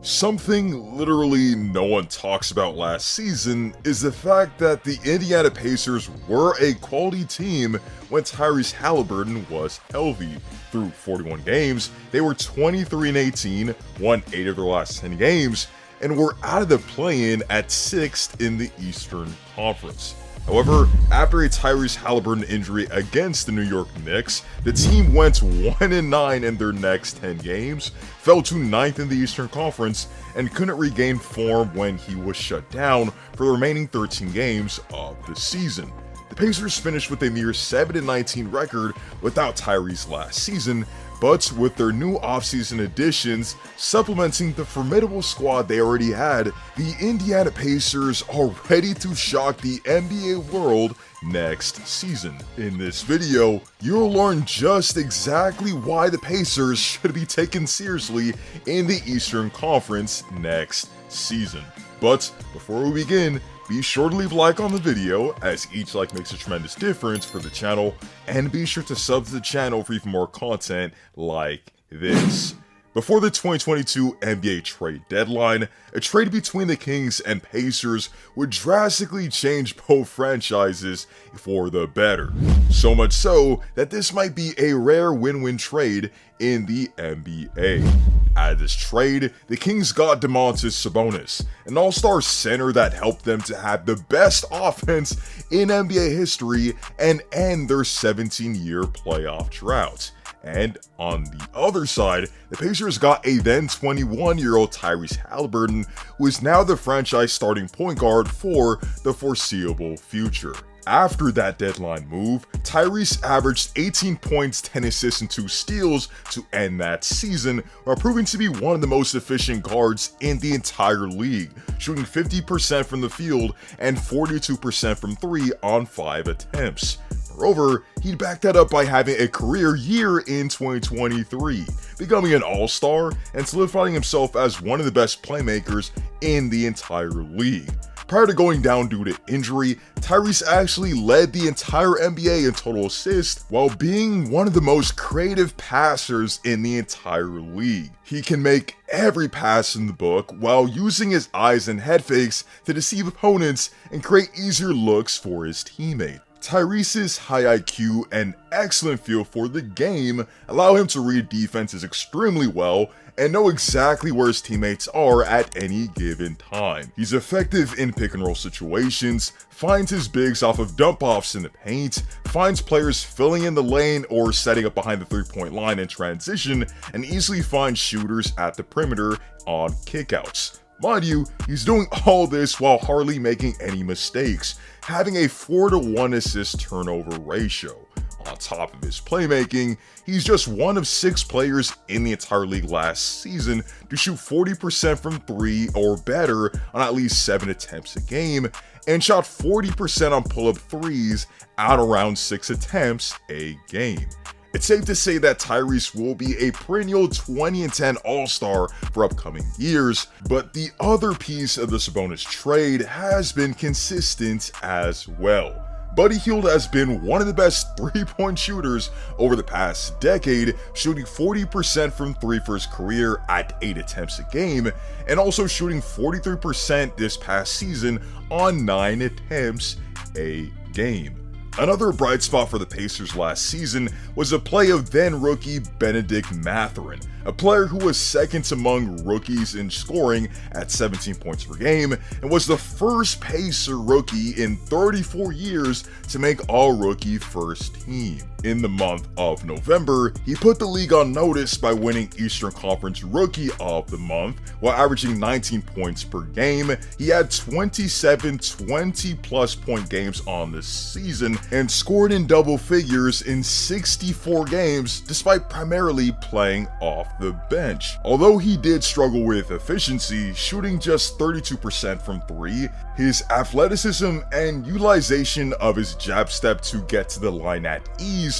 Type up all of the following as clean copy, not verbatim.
Something literally no one talks about last season is the fact that the Indiana Pacers were a quality team when Tyrese Haliburton was healthy. Through 41 games, they were 23-18, won 8 of their last 10 games, and were out of the play-in at 6th in the Eastern Conference. However, after a Tyrese Haliburton injury against the New York Knicks, the team went 1-9 in their next 10 games, fell to 9th in the Eastern Conference, and couldn't regain form when he was shut down for the remaining 13 games of the season. The Pacers finished with a mere 7-19 record without Tyrese last season, but with their new offseason additions supplementing the formidable squad they already had, the Indiana Pacers are ready to shock the NBA world next season. In this video, you'll learn just exactly why the Pacers should be taken seriously in the Eastern Conference next season. But before we begin, be sure to leave a like on the video, as each like makes a tremendous difference for the channel, and be sure to sub to the channel for even more content like this. Before the 2022 NBA trade deadline, a trade between the Kings and Pacers would drastically change both franchises for the better. So much so that this might be a rare win-win trade in the NBA. Out of this trade, the Kings got Domantas Sabonis, an all-star center that helped them to have the best offense in NBA history and end their 17-year playoff drought. And on the other side, the Pacers got a then 21-year-old Tyrese Haliburton, who is now the franchise starting point guard for the foreseeable future. After that deadline move, Tyrese averaged 18 points, 10 assists, and 2 steals to end that season, while proving to be one of the most efficient guards in the entire league, shooting 50% from the field and 42% from 3 on 5 attempts. Moreover, he backed that up by having a career year in 2023, becoming an all-star and solidifying himself as one of the best playmakers in the entire league. Prior to going down due to injury, Tyrese actually led the entire NBA in total assists while being one of the most creative passers in the entire league. He can make every pass in the book while using his eyes and head fakes to deceive opponents and create easier looks for his teammates. Tyrese's high IQ and excellent feel for the game allow him to read defenses extremely well and know exactly where his teammates are at any given time. He's effective in pick and roll situations, finds his bigs off of dump offs in the paint, finds players filling in the lane or setting up behind the 3-point line in transition, and easily finds shooters at the perimeter on kickouts. Mind you, he's doing all this while hardly making any mistakes, having a 4-to-1 assist turnover ratio. On top of his playmaking, he's just one of 6 players in the entire league last season to shoot 40% from 3 or better on at least 7 attempts a game, and shot 40% on pull-up threes at around 6 attempts a game. It's safe to say that Tyrese will be a perennial 20-10 All-Star for upcoming years, but the other piece of the Sabonis trade has been consistent as well. Buddy Hield has been one of the best 3-point shooters over the past decade, shooting 40% from 3 for his career at 8 attempts a game, and also shooting 43% this past season on 9 attempts a game. Another bright spot for the Pacers last season was a play of then rookie Benedict Mathurin, a player who was second among rookies in scoring at 17 points per game and was the first Pacer rookie in 34 years to make all-rookie first team. In the month of November, he put the league on notice by winning Eastern Conference Rookie of the Month while averaging 19 points per game. He had 27 20-plus point games on this season and scored in double figures in 64 games despite primarily playing off the bench. Although he did struggle with efficiency, shooting just 32% from 3, his athleticism and utilization of his jab step to get to the line at ease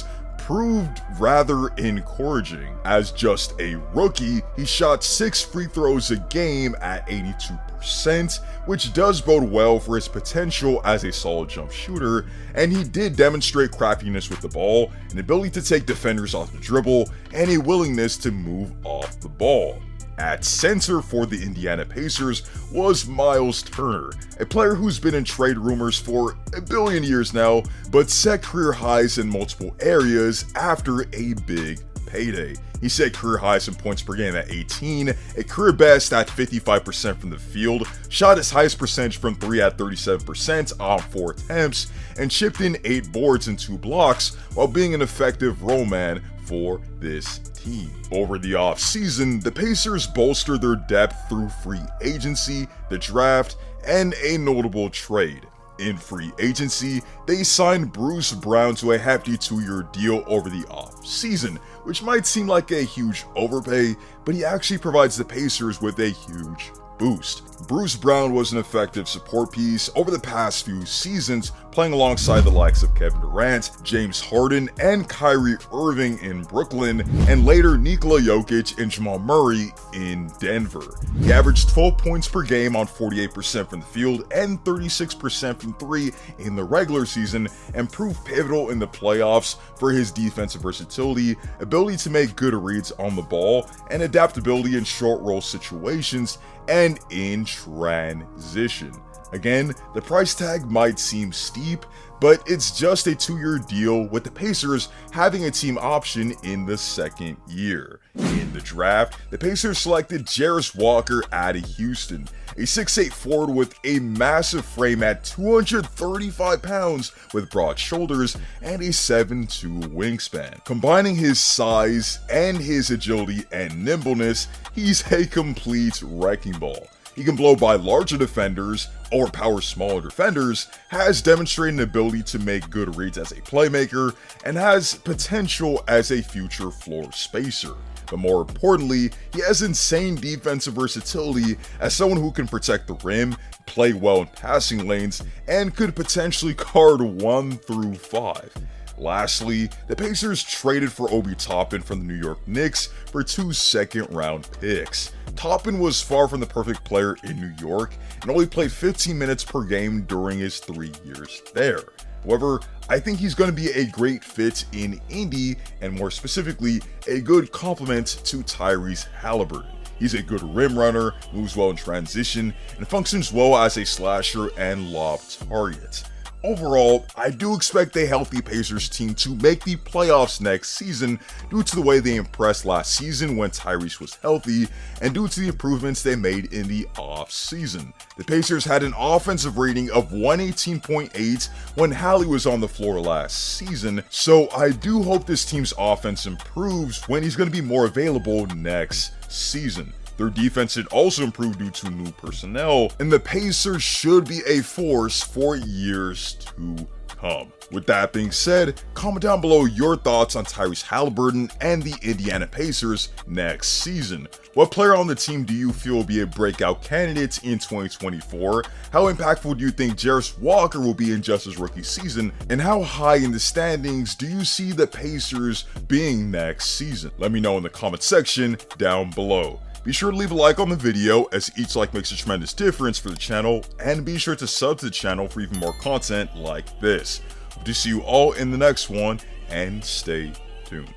proved rather encouraging. As just a rookie, he shot 6 free throws a game at 82%, which does bode well for his potential as a solid jump shooter, and he did demonstrate craftiness with the ball, an ability to take defenders off the dribble, and a willingness to move off the ball. At center for the Indiana Pacers was Miles Turner, a player who's been in trade rumors for a billion years now, but set career highs in multiple areas after a big payday. He set career highs in points per game at 18, a career best at 55% from the field, shot his highest percentage from 3 at 37% on 4 attempts, and chipped in 8 boards and 2 blocks while being an effective role man for this team. Over the offseason, the Pacers bolstered their depth through free agency, the draft, and a notable trade. In free agency, they signed Bruce Brown to a hefty 2-year deal over the offseason, which might seem like a huge overpay, but he actually provides the Pacers with a huge boost. Bruce Brown was an effective support piece over the past few seasons, playing alongside the likes of Kevin Durant, James Harden, and Kyrie Irving in Brooklyn, and later Nikola Jokic and Jamal Murray in Denver. He averaged 12 points per game on 48% from the field and 36% from 3 in the regular season, and proved pivotal in the playoffs for his defensive versatility, ability to make good reads on the ball, and adaptability in short roll situations and in transition. Again, the price tag might seem steep, but it's just a 2-year deal with the Pacers having a team option in the second year. In the draft, the Pacers selected Jarris Walker out of Houston, a 6'8" forward with a massive frame at 235 pounds with broad shoulders and a 7'2" wingspan. Combining his size and his agility and nimbleness, he's a complete wrecking ball. He can blow by larger defenders, overpower smaller defenders, has demonstrated an ability to make good reads as a playmaker, and has potential as a future floor spacer. But more importantly, he has insane defensive versatility as someone who can protect the rim, play well in passing lanes, and could potentially guard 1 through 5. Lastly, the Pacers traded for Obi Toppin from the New York Knicks for 2 second-round picks. Toppin was far from the perfect player in New York and only played 15 minutes per game during his 3 years there. However, I think he's going to be a great fit in Indy, and more specifically, a good complement to Tyrese Haliburton. He's a good rim runner, moves well in transition, and functions well as a slasher and lob target. Overall, I do expect a healthy Pacers team to make the playoffs next season due to the way they impressed last season when Tyrese was healthy and due to the improvements they made in the offseason. The Pacers had an offensive rating of 118.8 when Hallie was on the floor last season, so I do hope this team's offense improves when he's going to be more available next season. Their defense should also improve due to new personnel, and the Pacers should be a force for years to come. With that being said, comment down below your thoughts on Tyrese Haliburton and the Indiana Pacers next season. What player on the team do you feel will be a breakout candidate in 2024? How impactful do you think Jarris Walker will be in just his rookie season? And how high in the standings do you see the Pacers being next season? Let me know in the comment section down below. Be sure to leave a like on the video, as each like makes a tremendous difference for the channel, and be sure to sub to the channel for even more content like this. Hope to see you all in the next one, and stay tuned.